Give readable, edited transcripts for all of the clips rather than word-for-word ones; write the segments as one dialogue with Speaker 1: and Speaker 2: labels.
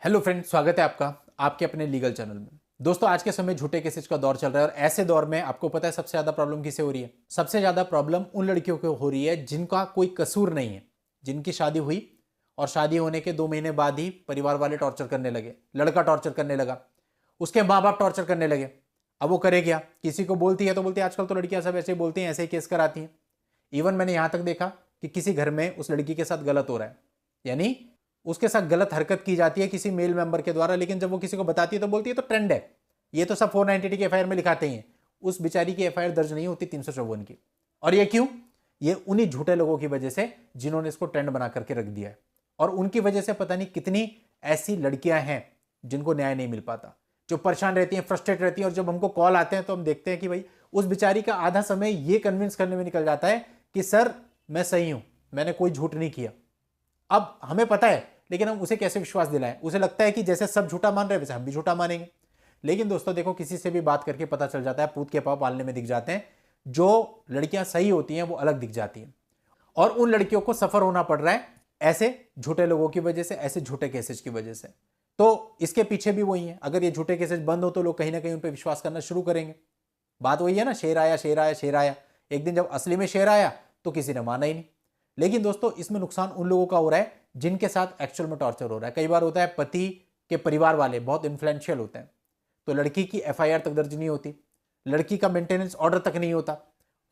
Speaker 1: Hello friend, स्वागत है आपका आपके अपने लीगल चैनल में। दोस्तों, आज के समय झूठे केसेस का दौर चल रहा है और ऐसे दौर में आपको पता है सबसे ज्यादा प्रॉब्लम किसे हो रही है? सबसे ज्यादा प्रॉब्लम उन लड़कियों को हो रही है जिनका कोई कसूर नहीं है, जिनकी शादी हुई और शादी होने के 2 महीने बाद ही परिवार वाले टॉर्चर करने लगे, लड़का टॉर्चर करने लगा, उसके माँ बाप टॉर्चर करने लगे। अब वो करे क्या? किसी को बोलती है तो बोलती है, आजकल तो लड़कियां सब ऐसे बोलती हैं, ऐसे ही केस कराती हैं। इवन मैंने यहां तक देखा कि किसी घर में उस लड़की के साथ गलत हो रहा है, यानी उसके साथ गलत हरकत की जाती है किसी मेल मेंबर के द्वारा, लेकिन जब वो किसी को बताती है तो बोलती है तो ट्रेंड है, ये तो सब 490 की एफआईआर में लिखाते हैं। उस बेचारी की एफआईआर दर्ज नहीं होती 354 की। और ये क्यों? ये उन्हीं झूठे लोगों की वजह से जिन्होंने इसको ट्रेंड बना करके रख दिया है। और उनकी वजह से पता नहीं कितनी ऐसी लड़कियां हैं जिनको न्याय नहीं मिल पाता, जो परेशान रहती हैं, फ्रस्ट्रेट रहती हैं। और जब हमको कॉल आते हैं तो हम देखते हैं कि भाई उस बेचारी का आधा समय ये कन्विंस करने में निकल जाता है कि सर मैं सही हूं, मैंने कोई झूठ नहीं किया। अब हमें पता है, लेकिन हम उसे कैसे विश्वास दिलाएं? उसे लगता है कि जैसे सब झूठा मान रहे हैं वैसे हम भी झूठा मानेंगे। लेकिन दोस्तों देखो, किसी से भी बात करके पता चल जाता है, पूत के पाँव पालने में दिख जाते हैं। जो लड़कियां सही होती हैं वो अलग दिख जाती हैं, और उन लड़कियों को सफर होना पड़ रहा है ऐसे झूठे लोगों की वजह से, ऐसे झूठे केसेज की वजह से। तो इसके पीछे भी वही है, अगर ये झूठे केसेज बंद हो तो लोग कहीं ना कहीं उन पर विश्वास करना शुरू करेंगे। बात वही है ना, शेर आया शेर आया शेर आया। एक दिन जब असली में शेर आया तो किसी ने माना ही नहीं। लेकिन दोस्तों, इसमें नुकसान उन लोगों का हो रहा है जिनके साथ एक्चुअल में टॉर्चर हो रहा है। कई बार होता है पति के परिवार वाले बहुत इन्फ्लुएंशियल होते हैं, तो लड़की की एफआईआर तक दर्ज नहीं होती, लड़की का मेंटेनेंस ऑर्डर तक नहीं होता,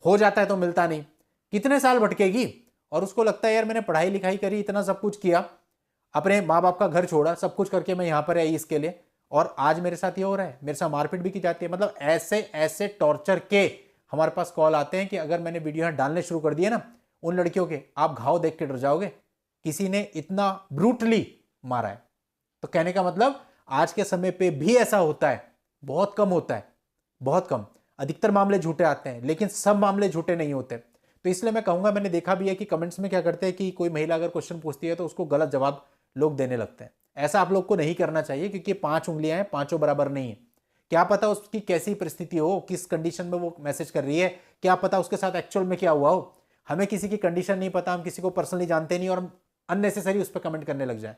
Speaker 1: हो जाता है तो मिलता नहीं, कितने साल भटकेगी। और उसको लगता है यार मैंने पढ़ाई लिखाई करी, इतना सब कुछ किया, अपने माँ बाप का घर छोड़ा, सब कुछ करके मैं यहां पर आई इसके लिए, और आज मेरे साथ ये हो रहा है, मेरे साथ मारपीट भी की जाती है। मतलब ऐसे ऐसे टॉर्चर के हमारे पास कॉल आते हैं कि अगर मैंने वीडियो यहां डालने शुरू कर दिए ना उन लड़कियों के, आप घाव देख के डर जाओगे, किसी ने इतना ब्रूटली मारा है। तो कहने का मतलब आज के समय पे भी ऐसा होता है, बहुत कम होता है, बहुत कम। अधिकतर मामले झूठे आते हैं, लेकिन सब मामले झूठे नहीं होते। तो इसलिए मैं कहूंगा, मैंने देखा भी है कि कमेंट्स में क्या करते हैं कि कोई महिला अगर क्वेश्चन पूछती है तो उसको गलत जवाब लोग देने लगते हैं। ऐसा आप लोग को नहीं करना चाहिए, क्योंकि 5 उंगलियां हैं, पांचों बराबर नहीं है। क्या पता उसकी कैसी परिस्थिति हो, किस कंडीशन में वो मैसेज कर रही है, क्या पता उसके साथ एक्चुअल में क्या हुआ हो। हमें किसी की कंडीशन नहीं पता, हम किसी को पर्सनली जानते नहीं, और हम अननेसेसरी उस पर कमेंट करने लग जाए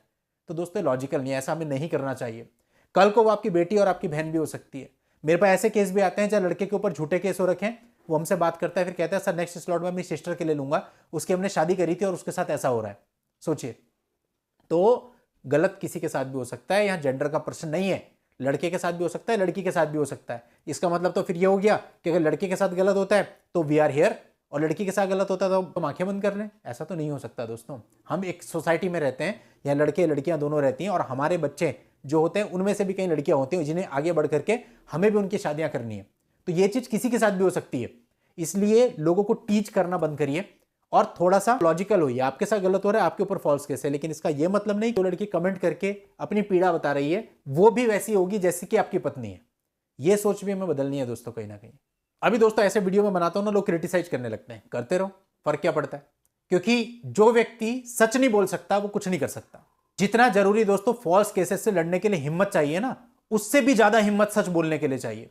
Speaker 1: तो दोस्तों लॉजिकल नहीं है, ऐसा हमें नहीं करना चाहिए। कल को वो आपकी बेटी और आपकी बहन भी हो सकती है। मेरे पास ऐसे केस भी आते हैं जहां लड़के के ऊपर झूठे केस हो रखे हैं, वो हमसे बात करता है, फिर कहता है सर नेक्स्ट स्लॉट में अपनी सिस्टर के लिए लूंगा, उसकी हमने शादी करी थी और उसके साथ ऐसा हो रहा है। सोचिए, तो गलत किसी के साथ भी हो सकता है, यहाँ जेंडर का प्रश्न नहीं है, लड़के के साथ भी हो सकता है, लड़की के साथ भी हो सकता है। इसका मतलब तो फिर ये हो गया कि अगर लड़के के साथ गलत होता है तो वी आर हियर, और लड़की के साथ गलत होता है तो हम आंखें बंद कर लें? ऐसा तो नहीं हो सकता दोस्तों। हम एक सोसाइटी में रहते हैं, यहाँ लड़के लड़कियां दोनों रहती हैं, और हमारे बच्चे जो होते हैं उनमें से भी कई लड़कियां होती हैं जिन्हें आगे बढ़ करके हमें भी उनकी शादियां करनी है। तो ये चीज किसी के साथ भी हो सकती है। इसलिए लोगों को टीच करना बंद करिए और थोड़ा सा लॉजिकल होइए। आपके साथ गलत हो रहा है, आपके ऊपर फॉल्स केस है, लेकिन इसका यह मतलब नहीं कि वो लड़की कमेंट करके अपनी पीड़ा बता रही है वो भी वैसी होगी जैसी कि आपकी पत्नी है। ये सोच भी हमें बदलनी है दोस्तों, कहीं ना कहीं। अभी दोस्तों ऐसे वीडियो में बनाता हूं ना, लोग क्रिटिसाइज करने लगते हैं, करते रहो, फर्क क्या पड़ता है? क्योंकि जो व्यक्ति सच नहीं बोल सकता वो कुछ नहीं कर सकता। जितना जरूरी दोस्तों फॉल्स केसेस से लड़ने के लिए हिम्मत चाहिए ना, उससे भी ज्यादा हिम्मत सच बोलने के लिए चाहिए।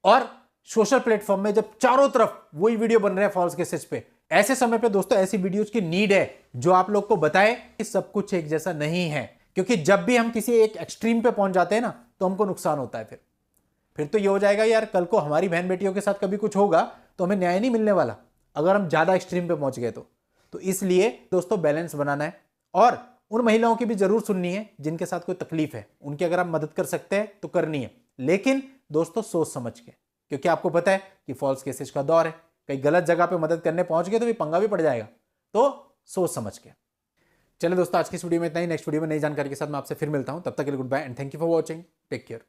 Speaker 1: और सोशल प्लेटफॉर्म में जब चारों तरफ वही वीडियो बन रहे हैं फॉल्स केसेस पे, ऐसे समय पे दोस्तों ऐसी वीडियोज की नीड है जो आप लोग को बताए कि सब कुछ एक जैसा नहीं है। क्योंकि जब भी हम किसी एक एक्सट्रीम पे पहुंच जाते हैं ना तो हमको नुकसान होता है। फिर तो ये हो जाएगा यार, कल को हमारी बहन बेटियों के साथ कभी कुछ होगा तो हमें न्याय नहीं मिलने वाला, अगर हम ज्यादा एक्सट्रीम पे पहुंच गए तो इसलिए दोस्तों बैलेंस बनाना है, और उन महिलाओं की भी जरूर सुननी है जिनके साथ कोई तकलीफ है, उनकी अगर आप मदद कर सकते हैं तो करनी है, लेकिन दोस्तों सोच समझ के। क्योंकि आपको पता है कि फॉल्स केसेस का दौर है, कहीं गलत जगह पे मदद करने पहुंच गए तो भी पंगा भी पड़ जाएगा, तो सोच समझ के। चलिए दोस्तों, आज की इस वीडियो में इतना ही। नेक्स्ट वीडियो में नई जानकारी के साथ मैं आपसे फिर मिलता हूं, तब तक के लिए good bye and thank you for watching. Take care.